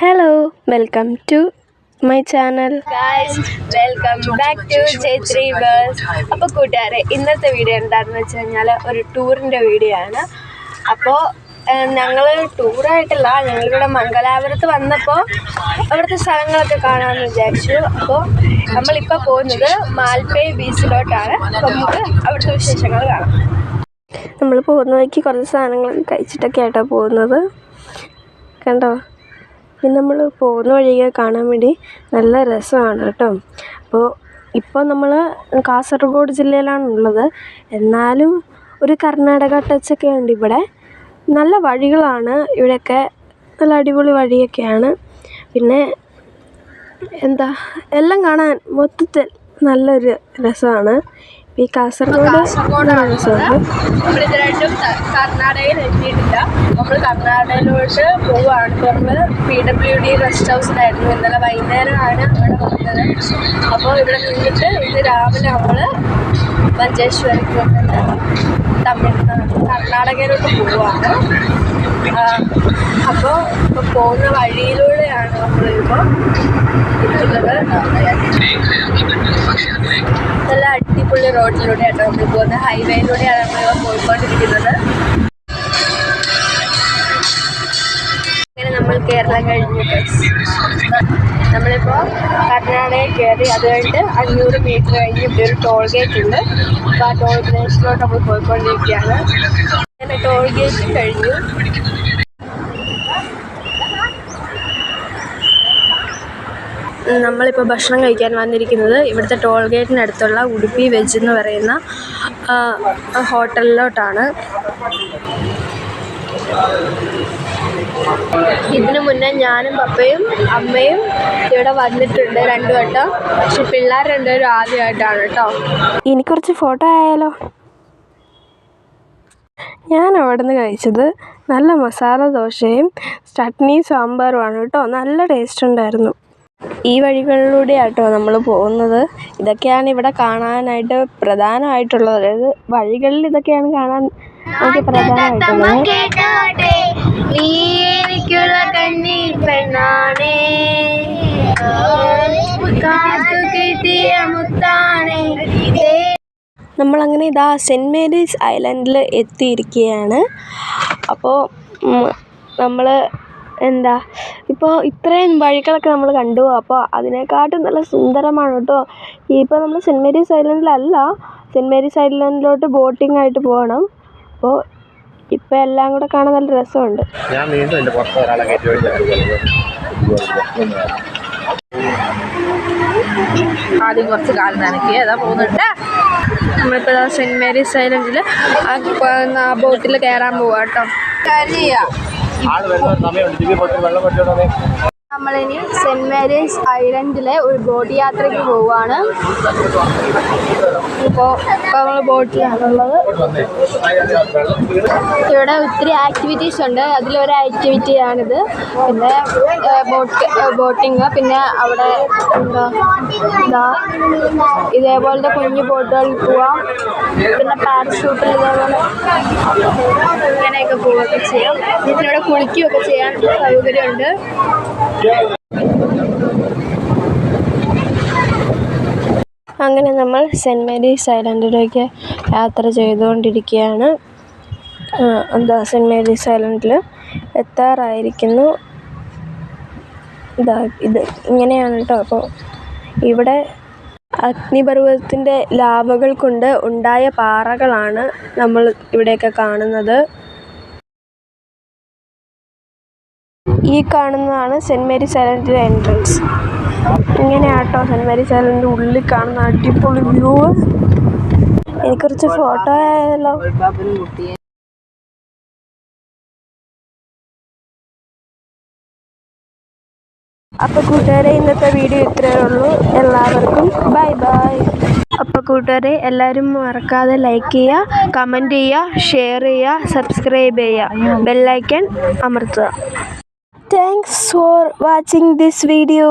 Hello, welcome to my channel. Guys, welcome back to J3 Bus. അപ്പോൾ കൂട്ടുകാരെ, ഇന്നത്തെ video എന്താണെന്ന് വെച്ച് കഴിഞ്ഞാൽ ഒരു ടൂറിൻ്റെ വീഡിയോ ആണ്. അപ്പോൾ ഞങ്ങൾ ടൂറായിട്ടല്ല, ഞങ്ങളിവിടെ മംഗലാപുരത്ത് വന്നപ്പോൾ അവിടുത്തെ സ്ഥലങ്ങളൊക്കെ കാണാമെന്ന് വിചാരിച്ചു. അപ്പോൾ നമ്മളിപ്പോൾ പോകുന്നത് മാൽപ്പേ ബീച്ചിലോട്ടാണ്. അപ്പോൾ നമുക്ക് അവിടുത്തെ വിശേഷങ്ങൾ കാണാം. നമ്മൾ പോകുന്ന വഴിക്ക് കുറച്ച് സാധനങ്ങളൊക്കെ കഴിച്ചിട്ടൊക്കെ ആയിട്ടോ പോകുന്നത്, കണ്ടോ. പിന്നെ നമ്മൾ പോകുന്ന വഴിയൊക്കെ കാണാൻ വേണ്ടി നല്ല രസമാണ് കേട്ടോ. ഇപ്പോൾ നമ്മൾ കാസർഗോഡ് ജില്ലയിലാണുള്ളത്, എന്നാലും ഒരു കർണാടക ടച്ചൊക്കെ ഉണ്ട് ഇവിടെ. നല്ല വഴികളാണ് ഇവിടെയൊക്കെ, നല്ല അടിപൊളി വഴിയൊക്കെയാണ്. പിന്നെ എല്ലാം കാണാൻ മൊത്തത്തിൽ നല്ലൊരു രസമാണ്. ഈ കാസർഗോഡ് രസമാണ്. നമ്മളിതുവരെയായിട്ടും കർണാടകയിൽ എത്തിയിട്ടില്ല. നമ്മൾ കർണാടകയിലോട്ട് പോവുകയാണ്. നമ്മൾ PWD റെസ്റ്റ് ഹൗസിലായിരുന്നു. ഇന്നലെ വൈകുന്നേരമാണ് അവിടെ വന്നത്. അപ്പോൾ ഇവിടെ നിന്നിട്ട് ഇന്ന് രാവിലെ നമ്മൾ മഞ്ചേശ്വരത്ത് വന്നിട്ട് തമിഴ്നാട് കർണാടകയിലോട്ട് പോവുകയാണ്. അപ്പോൾ പോകുന്ന വഴിയിലൂടെയാണ് നമ്മളിപ്പോൾ ഇരിക്കുന്നത്. നല്ല അടിപൊളി റോഡിലൂടെയാണ് നമ്മൾ പോകുന്നത്, ഹൈവേയിലൂടെയാണ് നമ്മളിപ്പോൾ പോയിക്കൊണ്ടിരിക്കുന്നത്. അങ്ങനെ നമ്മൾ കേരളം കഴിഞ്ഞു. നമ്മളിപ്പോൾ കർണാടകയിൽ കയറി, അത് കഴിഞ്ഞിട്ട് 500 മീറ്റർ കഴിഞ്ഞ് ഇവിടെ ഒരു ടോൾ ഗേറ്റ് ഉണ്ട്. അപ്പോൾ ആ ടോൾ ഗേറ്റിലോട്ട് നമ്മൾ പോയിക്കൊണ്ടിരിക്കുകയാണ്. അങ്ങനെ ടോൾ ഗേറ്റ് കഴിഞ്ഞു. നമ്മളിപ്പോൾ ഭക്ഷണം കഴിക്കാൻ വന്നിരിക്കുന്നത് ഇവിടുത്തെ ടോൾ ഗേറ്റിനടുത്തുള്ള ഉടുപ്പി വെജ് എന്ന് പറയുന്ന ഹോട്ടലിലോട്ടാണ്. ഇതിനു മുന്നേ ഞാനും പപ്പയും അമ്മയും ഇവിടെ വന്നിട്ടുണ്ട് 2 വട്ടം. പക്ഷെ പിള്ളേർ 2 പേരും ആദ്യമായിട്ടാണ് കേട്ടോ. ഇനി കുറച്ച് ഫോട്ടോ ആയാലോ. ഞാൻ അവിടെ നിന്ന് കഴിച്ചത് നല്ല മസാല ദോശയും ചട്നിയും സാമ്പാറുമാണ് കേട്ടോ. നല്ല ടേസ്റ്റ് ഉണ്ടായിരുന്നു. ഈ വഴികളിലൂടെയാട്ടോ നമ്മൾ പോകുന്നത്. ഇതൊക്കെയാണ് ഇവിടെ കാണാനായിട്ട് പ്രധാനമായിട്ടുള്ളത്. അതായത് വഴികളിൽ ഇതൊക്കെയാണ് കാണാൻ നമുക്ക് പ്രധാനമായിട്ടുള്ളത്. നമ്മളങ്ങനെ ഇതാ സെൻറ്റ് മേരീസ് ഐലൻഡിൽ എത്തിയിരിക്കുകയാണ്. അപ്പോൾ നമ്മൾ ഇപ്പോൾ ഇത്രയും വഴികളൊക്കെ നമ്മൾ കണ്ടു. അപ്പോൾ അതിനെക്കാട്ടും നല്ല സുന്ദരമാണ് കേട്ടോ. ഇപ്പോൾ നമ്മൾ സെൻറ്റ് മേരീസ് ഐലൻഡിലല്ല, സെൻറ്റ് മേരീസ് ഐലൻഡിലോട്ട് ബോട്ടിംഗ് ആയിട്ട് പോകണം. അപ്പോൾ ഇപ്പോൾ എല്ലാം കൂടെ കാണാൻ നല്ല രസമുണ്ട്. ആദ്യം കുറച്ച് കാലം നനക്കി അതാ പോകുന്നുണ്ട്. നമ്മളിപ്പോൾ സെൻറ്റ് മേരീസ് ഐലൻഡിൽ ആ ബോട്ടിൽ കയറാൻ പോവാം കേട്ടോ. നമ്മളിനി സെൻറ്റ് മേരീസ് ഐലൻഡിലെ ഒരു ബോട്ട് യാത്രയ്ക്ക് പോവുകയാണ്. ഇപ്പോൾ നമ്മൾ ബോട്ടിലാണുള്ളത്. ഇവിടെ ഒത്തിരി ആക്ടിവിറ്റീസ് ഉണ്ട്. അതിലൊരു ആക്ടിവിറ്റിയാണിത്. പിന്നെ ബോട്ടിങ്, പിന്നെ അവിടെ ഇതേപോലത്തെ കുഞ്ഞു ബോട്ടുകളിൽ പോവാം. പിന്നെ പാരഷൂട്ടിൽ ഇതേപോലെ ഇങ്ങനെയൊക്കെ പോവുകയൊക്കെ ചെയ്യാം. ഇതിലൂടെ കുളിക്കുകയൊക്കെ ചെയ്യാൻ സൗകര്യമുണ്ട്. അങ്ങനെ നമ്മൾ സെൻറ്റ് മേരീസ് ഐലൻഡിലേക്ക് യാത്ര ചെയ്തുകൊണ്ടിരിക്കുകയാണ്. സെൻറ്റ് മേരീസ് ഐലൻഡിൽ എത്താറായിരിക്കുന്നു. ഇത് ഇങ്ങനെയാണ് കേട്ടോ. അപ്പോൾ ഇവിടെ അഗ്നിപർവ്വതത്തിൻ്റെ ലാവകൾ കൊണ്ട് ഉണ്ടായ പാറകളാണ് നമ്മൾ ഇവിടെയൊക്കെ കാണുന്നത്. ഈ കാണുന്നതാണ് സെൻറ്റ് മേരീസ് ഐലൻഡിലെ എൻട്രൻസ്. ഇങ്ങനെയാട്ടോ സെൻറ്റ് മേരീസ് ഐലൻഡിൻ്റെ ഉള്ളിൽ കാണുന്ന അടിപൊളി വ്യൂ. എനിക്കൊരു ഫോട്ടോ ആയാലോ. അപ്പോൾ കൂട്ടുകാരെ, ഇന്നത്തെ വീഡിയോ ഇത്രയേ ഉള്ളൂ. എല്ലാവർക്കും ബൈ ബൈ. അപ്പോൾ കൂട്ടുകാരെ, എല്ലാവരും മറക്കാതെ ലൈക്ക് ചെയ്യുക, കമൻറ്റ് ചെയ്യുക, ഷെയർ ചെയ്യുക, സബ്സ്ക്രൈബ് ചെയ്യുക, ബെല്ലൈക്കൺ അമർത്തുക. Thanks for watching this video.